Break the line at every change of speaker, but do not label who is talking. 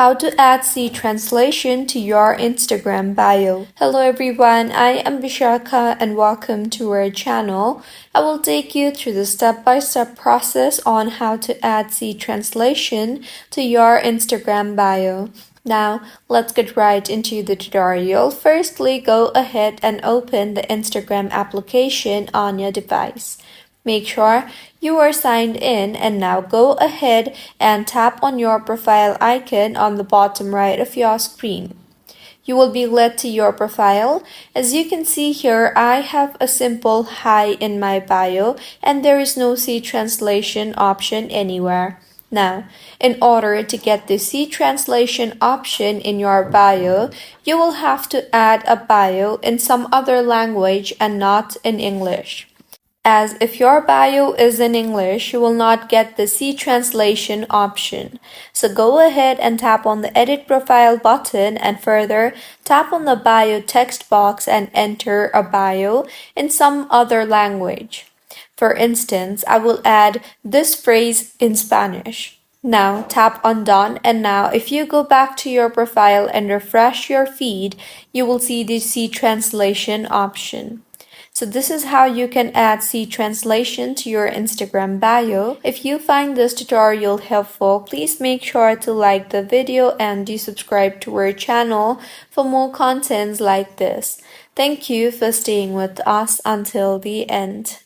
How to add C translation to your Instagram bio. Hello everyone, I am Vishaka and welcome to our channel. I will take you through the step-by-step process on how to add C translation to your Instagram bio. Now, let's get right into the tutorial. Firstly, go ahead and open the Instagram application on your device. Make sure you are signed in and now go ahead and tap on your profile icon on the bottom right of your screen. You will be led to your profile. As you can see here, I have a simple hi in my bio and there is no C translation option anywhere. Now, in order to get the C translation option in your bio, you will have to add a bio in some other language and not in English. As if your bio is in English, you will not get the C translation option. So go ahead and tap on the Edit Profile button and further tap on the bio text box and enter a bio in some other language. For instance, I will add this phrase in Spanish. Now tap on Done, and now if you go back to your profile and refresh your feed, you will see the C translation option. So this is how you can add C translation to your Instagram bio. If you find this tutorial helpful, please make sure to like the video and do subscribe to our channel for more contents like this. Thank you for staying with us until the end.